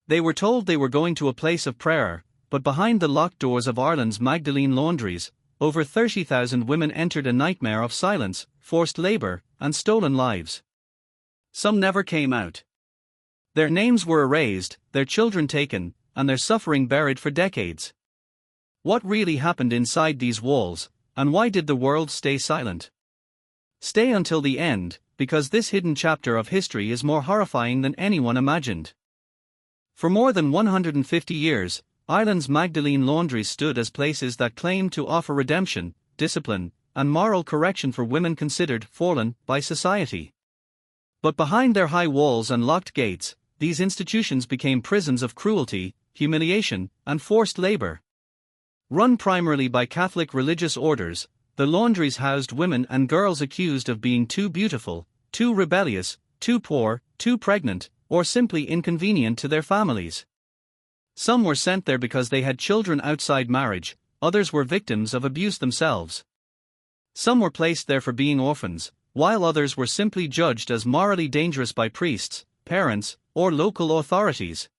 They were told they were going to a place of prayer, but behind the locked doors of Ireland's Magdalene Laundries, over 30,000 women entered a nightmare of silence, forced labor, and stolen lives. Some never came out. Their names were erased, their children taken, and their suffering buried for decades. What really happened inside these walls, and why did the world stay silent? Stay until the end, because this hidden chapter of history is more horrifying than anyone imagined. For more than 150 years, Ireland's Magdalene Laundries stood as places that claimed to offer redemption, discipline, and moral correction for women considered fallen by society. But behind their high walls and locked gates, these institutions became prisons of cruelty, humiliation, and forced labor. Run primarily by Catholic religious orders, the laundries housed women and girls accused of being too beautiful, too rebellious, too poor, too pregnant, or simply inconvenient to their families. Some were sent there because they had children outside marriage, others were victims of abuse themselves. Some were placed there for being orphans, while others were simply judged as morally dangerous by priests, parents, or local authorities.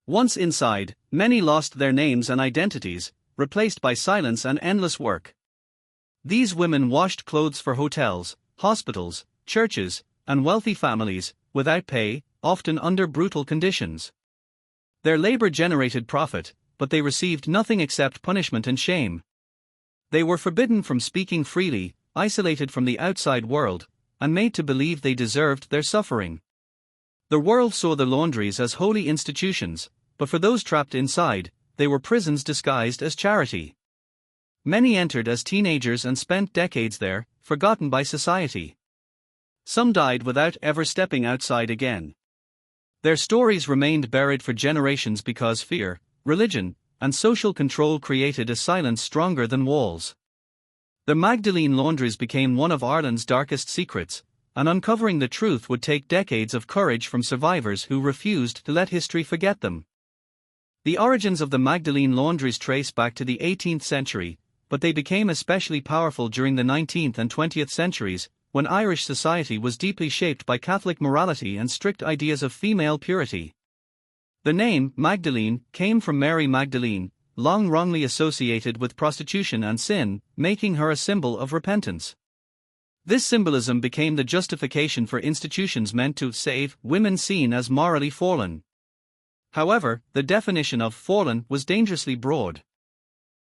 Once inside, many lost their names and identities, replaced by silence and endless work. These women washed clothes for hotels, hospitals, churches, and wealthy families, without pay, often under brutal conditions. Their labor generated profit, but they received nothing except punishment and shame. They were forbidden from speaking freely, isolated from the outside world, and made to believe they deserved their suffering. The world saw the laundries as holy institutions, but for those trapped inside, they were prisons disguised as charity. Many entered as teenagers and spent decades there, forgotten by society. Some died without ever stepping outside again. Their stories remained buried for generations because fear, religion, and social control created a silence stronger than walls. The Magdalene Laundries became one of Ireland's darkest secrets, and uncovering the truth would take decades of courage from survivors who refused to let history forget them. The origins of the Magdalene Laundries trace back to the 18th century, but they became especially powerful during the 19th and 20th centuries, when Irish society was deeply shaped by Catholic morality and strict ideas of female purity. The name, Magdalene, came from Mary Magdalene, long wrongly associated with prostitution and sin, making her a symbol of repentance. This symbolism became the justification for institutions meant to save women seen as morally fallen. However, the definition of fallen was dangerously broad.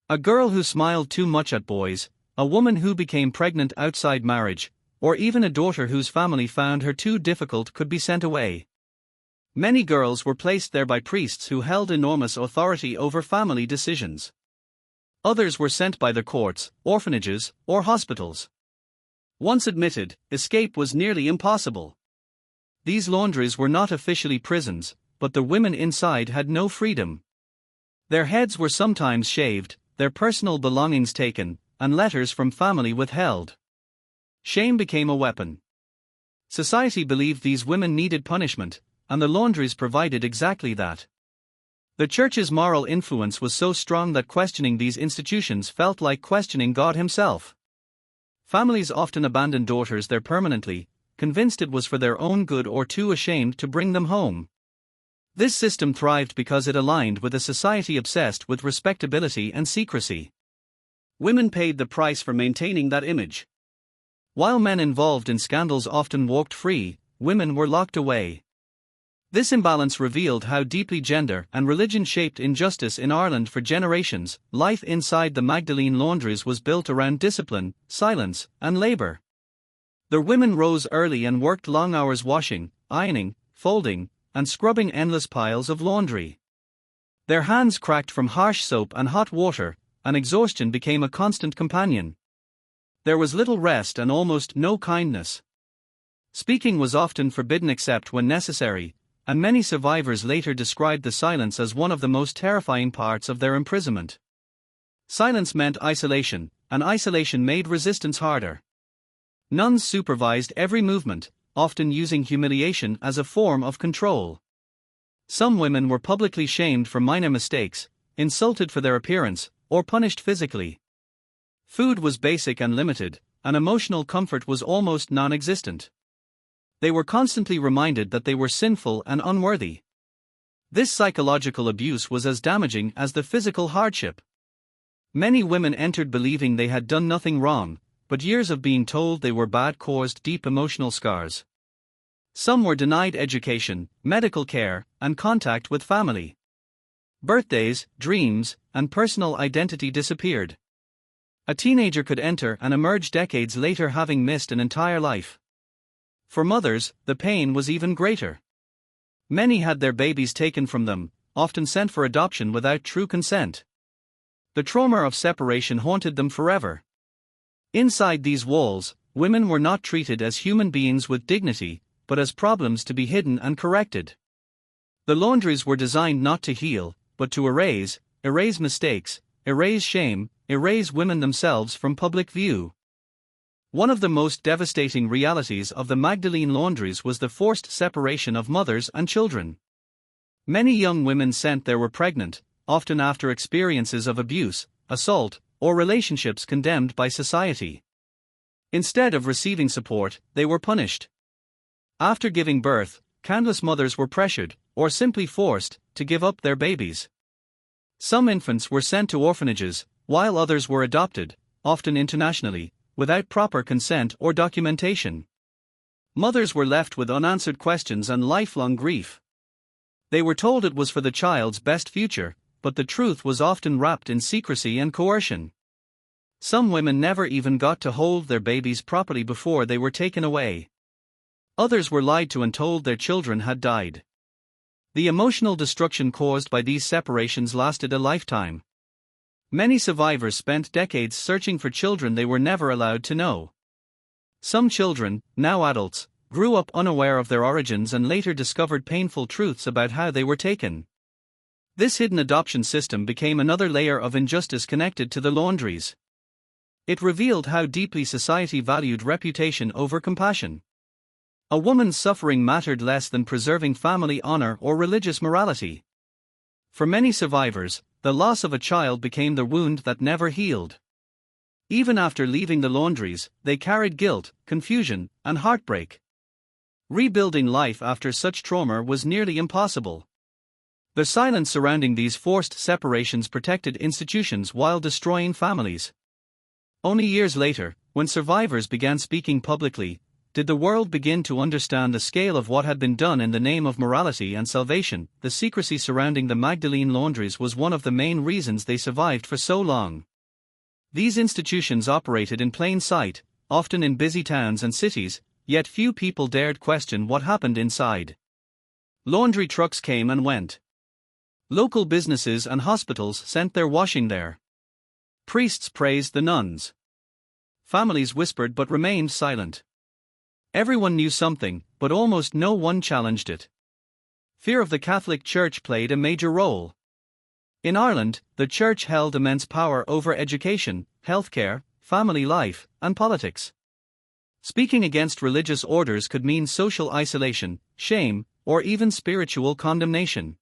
A girl who smiled too much at boys, a woman who became pregnant outside marriage, or even a daughter whose family found her too difficult could be sent away. Many girls were placed there by priests who held enormous authority over family decisions. Others were sent by the courts, orphanages, or hospitals. Once admitted, escape was nearly impossible. These laundries were not officially prisons, but the women inside had no freedom. Their heads were sometimes shaved, their personal belongings taken, and letters from family withheld. Shame became a weapon. Society believed these women needed punishment, and the laundries provided exactly that. The Church's moral influence was so strong that questioning these institutions felt like questioning God Himself. Families often abandoned daughters there permanently, convinced it was for their own good or too ashamed to bring them home. This system thrived because it aligned with a society obsessed with respectability and secrecy. Women paid the price for maintaining that image. While men involved in scandals often walked free, women were locked away. This imbalance revealed how deeply gender and religion shaped injustice in Ireland for generations. Life inside the Magdalene Laundries was built around discipline, silence, and labor. The women rose early and worked long hours washing, ironing, folding, and scrubbing endless piles of laundry. Their hands cracked from harsh soap and hot water, and exhaustion became a constant companion. There was little rest and almost no kindness. Speaking was often forbidden except when necessary, and many survivors later described the silence as one of the most terrifying parts of their imprisonment. Silence meant isolation, and isolation made resistance harder. Nuns supervised every movement, often using humiliation as a form of control. Some women were publicly shamed for minor mistakes, insulted for their appearance, or punished physically. Food was basic and limited, and emotional comfort was almost non-existent. They were constantly reminded that they were sinful and unworthy. This psychological abuse was as damaging as the physical hardship. Many women entered believing they had done nothing wrong, but years of being told they were bad caused deep emotional scars. Some were denied education, medical care, and contact with family. Birthdays, dreams, and personal identity disappeared. A teenager could enter and emerge decades later having missed an entire life. For mothers, the pain was even greater. Many had their babies taken from them, often sent for adoption without true consent. The trauma of separation haunted them forever. Inside these walls, women were not treated as human beings with dignity, but as problems to be hidden and corrected. The laundries were designed not to heal, but to erase mistakes, erase shame, erase women themselves from public view. One of the most devastating realities of the Magdalene Laundries was the forced separation of mothers and children. Many young women sent there were pregnant, often after experiences of abuse, assault, or relationships condemned by society. Instead of receiving support, they were punished. After giving birth, countless mothers were pressured, or simply forced, to give up their babies. Some infants were sent to orphanages, while others were adopted, often internationally, without proper consent or documentation. Mothers were left with unanswered questions and lifelong grief. They were told it was for the child's best future, but the truth was often wrapped in secrecy and coercion. Some women never even got to hold their babies properly before they were taken away. Others were lied to and told their children had died. The emotional destruction caused by these separations lasted a lifetime. Many survivors spent decades searching for children they were never allowed to know. Some children, now adults, grew up unaware of their origins and later discovered painful truths about how they were taken. This hidden adoption system became another layer of injustice connected to the laundries. It revealed how deeply society valued reputation over compassion. A woman's suffering mattered less than preserving family honor or religious morality. For many survivors, the loss of a child became the wound that never healed. Even after leaving the laundries, they carried guilt, confusion, and heartbreak. Rebuilding life after such trauma was nearly impossible. The silence surrounding these forced separations protected institutions while destroying families. Only years later, when survivors began speaking publicly, did the world begin to understand the scale of what had been done in the name of morality and salvation. The secrecy surrounding the Magdalene Laundries was one of the main reasons they survived for so long. These institutions operated in plain sight, often in busy towns and cities, yet few people dared question what happened inside. Laundry trucks came and went. Local businesses and hospitals sent their washing there. Priests praised the nuns. Families whispered but remained silent. Everyone knew something, but almost no one challenged it. Fear of the Catholic Church played a major role. In Ireland, the Church held immense power over education, healthcare, family life, and politics. Speaking against religious orders could mean social isolation, shame, or even spiritual condemnation.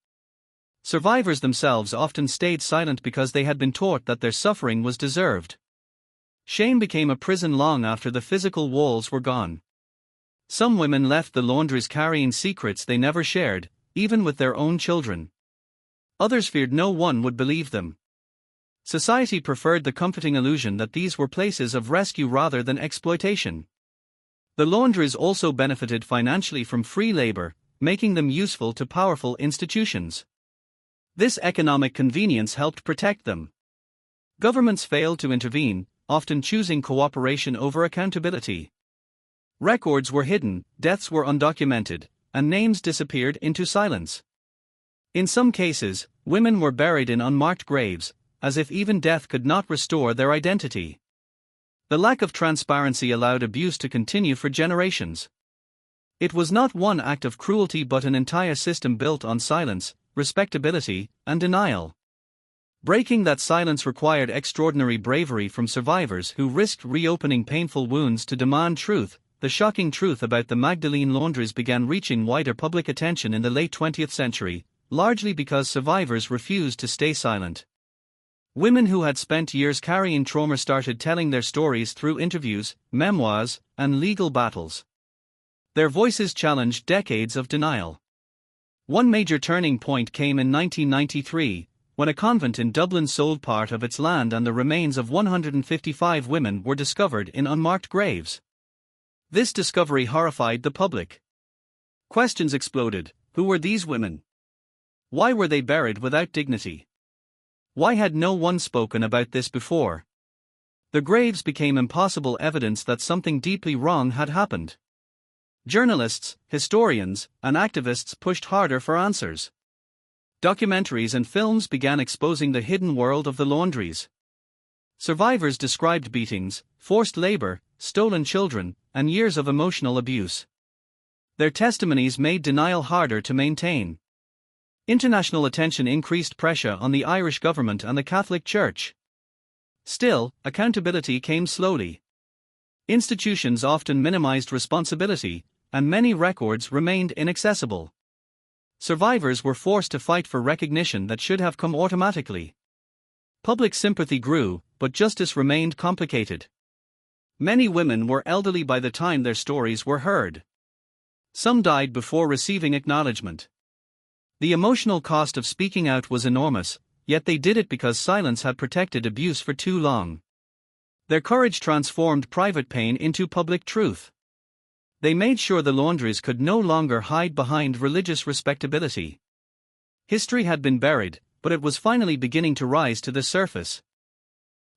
Survivors themselves often stayed silent because they had been taught that their suffering was deserved. Shame became a prison long after the physical walls were gone. Some women left the laundries carrying secrets they never shared, even with their own children. Others feared no one would believe them. Society preferred the comforting illusion that these were places of rescue rather than exploitation. The laundries also benefited financially from free labor, making them useful to powerful institutions. This economic convenience helped protect them. Governments failed to intervene, often choosing cooperation over accountability. Records were hidden, deaths were undocumented, and names disappeared into silence. In some cases, women were buried in unmarked graves, as if even death could not restore their identity. The lack of transparency allowed abuse to continue for generations. It was not one act of cruelty but an entire system built on silence, respectability, and denial. Breaking that silence required extraordinary bravery from survivors who risked reopening painful wounds to demand truth. The shocking truth about the Magdalene Laundries began reaching wider public attention in the late 20th century, largely because survivors refused to stay silent. Women who had spent years carrying trauma started telling their stories through interviews, memoirs, and legal battles. Their voices challenged decades of denial. One major turning point came in 1993, when a convent in Dublin sold part of its land and the remains of 155 women were discovered in unmarked graves. This discovery horrified the public. Questions exploded: who were these women? Why were they buried without dignity? Why had no one spoken about this before? The graves became impossible evidence that something deeply wrong had happened. Journalists, historians, and activists pushed harder for answers. Documentaries and films began exposing the hidden world of the laundries. Survivors described beatings, forced labor, stolen children, and years of emotional abuse. Their testimonies made denial harder to maintain. International attention increased pressure on the Irish government and the Catholic Church. Still, accountability came slowly. Institutions often minimized responsibility, and many records remained inaccessible. Survivors were forced to fight for recognition that should have come automatically. Public sympathy grew, but justice remained complicated. Many women were elderly by the time their stories were heard. Some died before receiving acknowledgement. The emotional cost of speaking out was enormous, yet they did it because silence had protected abuse for too long. Their courage transformed private pain into public truth. They made sure the laundries could no longer hide behind religious respectability. History had been buried, but it was finally beginning to rise to the surface.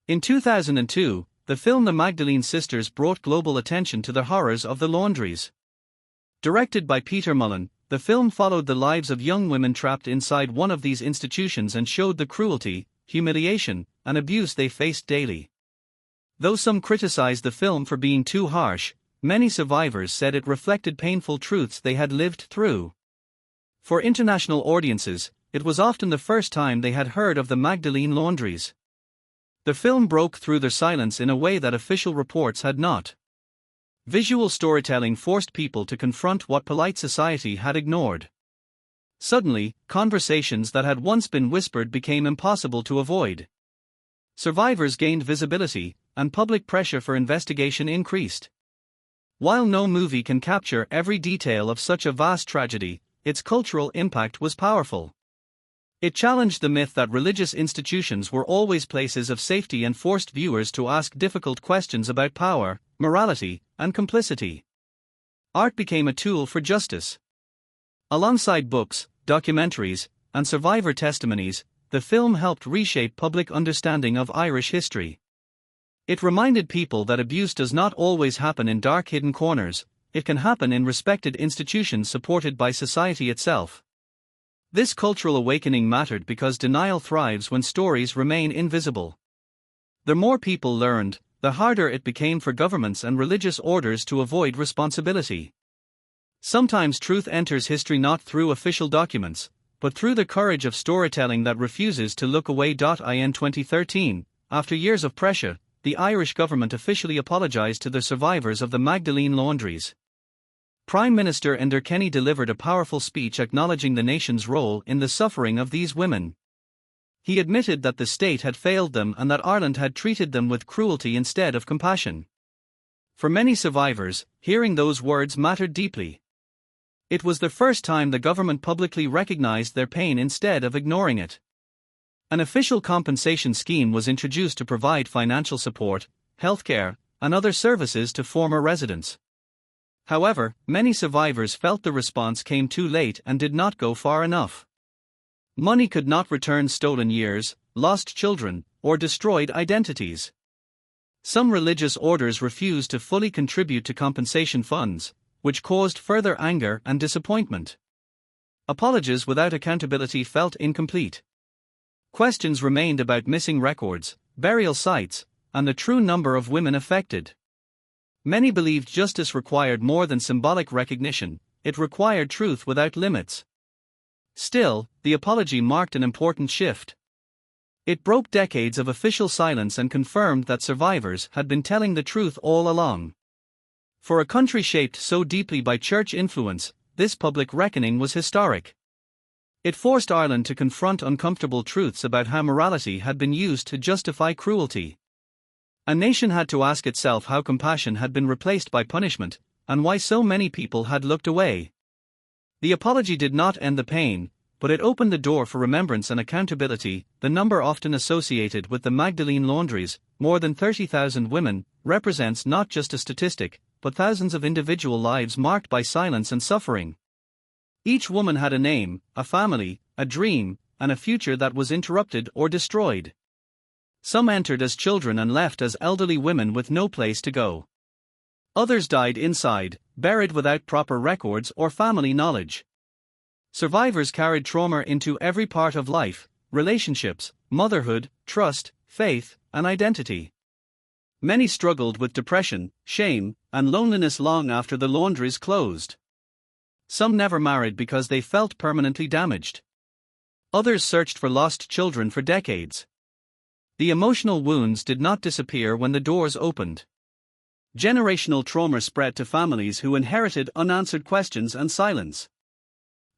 In 2002, the film The Magdalene Sisters brought global attention to the horrors of the laundries. Directed by Peter Mullen, the film followed the lives of young women trapped inside one of these institutions and showed the cruelty, humiliation, and abuse they faced daily. Though some criticized the film for being too harsh, many survivors said it reflected painful truths they had lived through. For international audiences, it was often the first time they had heard of the Magdalene Laundries. The film broke through their silence in a way that official reports had not. Visual storytelling forced people to confront what polite society had ignored. Suddenly, conversations that had once been whispered became impossible to avoid. Survivors gained visibility, and public pressure for investigation increased. While no movie can capture every detail of such a vast tragedy, its cultural impact was powerful. It challenged the myth that religious institutions were always places of safety and forced viewers to ask difficult questions about power, morality, and complicity. Art became a tool for justice. Alongside books, documentaries, and survivor testimonies, the film helped reshape public understanding of Irish history. It reminded people that abuse does not always happen in dark hidden corners, it can happen in respected institutions supported by society itself. This cultural awakening mattered because denial thrives when stories remain invisible. The more people learned, the harder it became for governments and religious orders to avoid responsibility. Sometimes truth enters history not through official documents, but through the courage of storytelling that refuses to look away. In 2013, after years of pressure, the Irish government officially apologised to the survivors of the Magdalene Laundries. Prime Minister Enda Kenny delivered a powerful speech acknowledging the nation's role in the suffering of these women. He admitted that the state had failed them and that Ireland had treated them with cruelty instead of compassion. For many survivors, hearing those words mattered deeply. It was the first time the government publicly recognised their pain instead of ignoring it. An official compensation scheme was introduced to provide financial support, healthcare, and other services to former residents. However, many survivors felt the response came too late and did not go far enough. Money could not return stolen years, lost children, or destroyed identities. Some religious orders refused to fully contribute to compensation funds, which caused further anger and disappointment. Apologies without accountability felt incomplete. Questions remained about missing records, burial sites, and the true number of women affected. Many believed justice required more than symbolic recognition, it required truth without limits. Still, the apology marked an important shift. It broke decades of official silence and confirmed that survivors had been telling the truth all along. For a country shaped so deeply by church influence, this public reckoning was historic. It forced Ireland to confront uncomfortable truths about how morality had been used to justify cruelty. A nation had to ask itself how compassion had been replaced by punishment, and why so many people had looked away. The apology did not end the pain, but it opened the door for remembrance and accountability. The number often associated with the Magdalene Laundries, more than 30,000 women, represents not just a statistic, but thousands of individual lives marked by silence and suffering. Each woman had a name, a family, a dream, and a future that was interrupted or destroyed. Some entered as children and left as elderly women with no place to go. Others died inside, buried without proper records or family knowledge. Survivors carried trauma into every part of life: relationships, motherhood, trust, faith, and identity. Many struggled with depression, shame, and loneliness long after the laundries closed. Some never married because they felt permanently damaged. Others searched for lost children for decades. The emotional wounds did not disappear when the doors opened. Generational trauma spread to families who inherited unanswered questions and silence.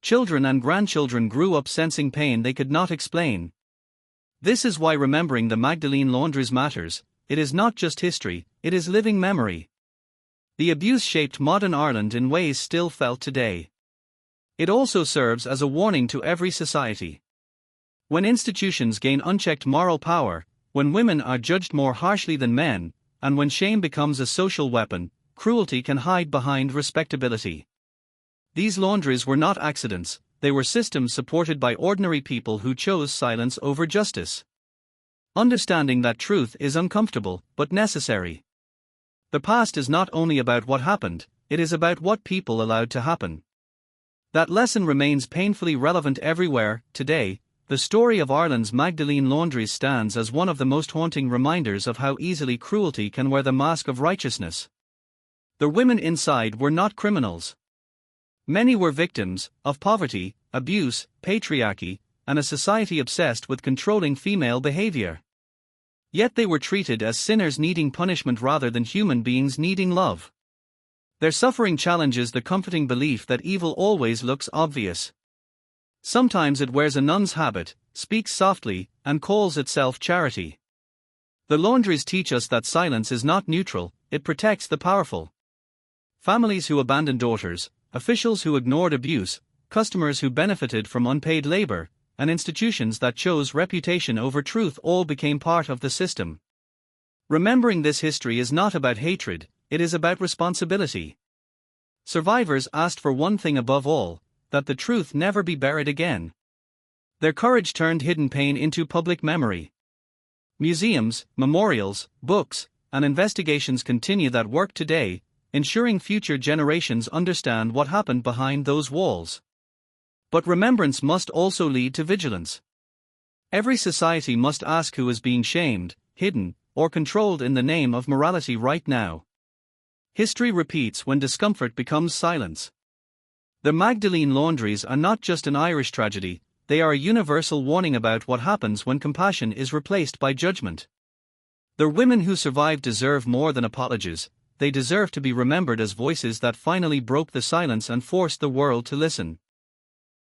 Children and grandchildren grew up sensing pain they could not explain. This is why remembering the Magdalene Laundries matters. It is not just history, it is living memory. The abuse shaped modern Ireland in ways still felt today. It also serves as a warning to every society. When institutions gain unchecked moral power, when women are judged more harshly than men, and when shame becomes a social weapon, cruelty can hide behind respectability. These laundries were not accidents, they were systems supported by ordinary people who chose silence over justice. Understanding that truth is uncomfortable, but necessary. The past is not only about what happened, it is about what people allowed to happen. That lesson remains painfully relevant everywhere. Today, the story of Ireland's Magdalene Laundries stands as one of the most haunting reminders of how easily cruelty can wear the mask of righteousness. The women inside were not criminals. Many were victims of poverty, abuse, patriarchy, and a society obsessed with controlling female behavior. Yet they were treated as sinners needing punishment rather than human beings needing love. Their suffering challenges the comforting belief that evil always looks obvious. Sometimes it wears a nun's habit, speaks softly, and calls itself charity. The laundries teach us that silence is not neutral, it protects the powerful. Families who abandoned daughters, officials who ignored abuse, customers who benefited from unpaid labor, and institutions that chose reputation over truth all became part of the system. Remembering this history is not about hatred, it is about responsibility. Survivors asked for one thing above all: that the truth never be buried again. Their courage turned hidden pain into public memory. Museums, memorials, books, and investigations continue that work today, ensuring future generations understand what happened behind those walls. But remembrance must also lead to vigilance. Every society must ask who is being shamed, hidden, or controlled in the name of morality right now. History repeats when discomfort becomes silence. The Magdalene Laundries are not just an Irish tragedy, they are a universal warning about what happens when compassion is replaced by judgment. The women who survived deserve more than apologies, they deserve to be remembered as voices that finally broke the silence and forced the world to listen.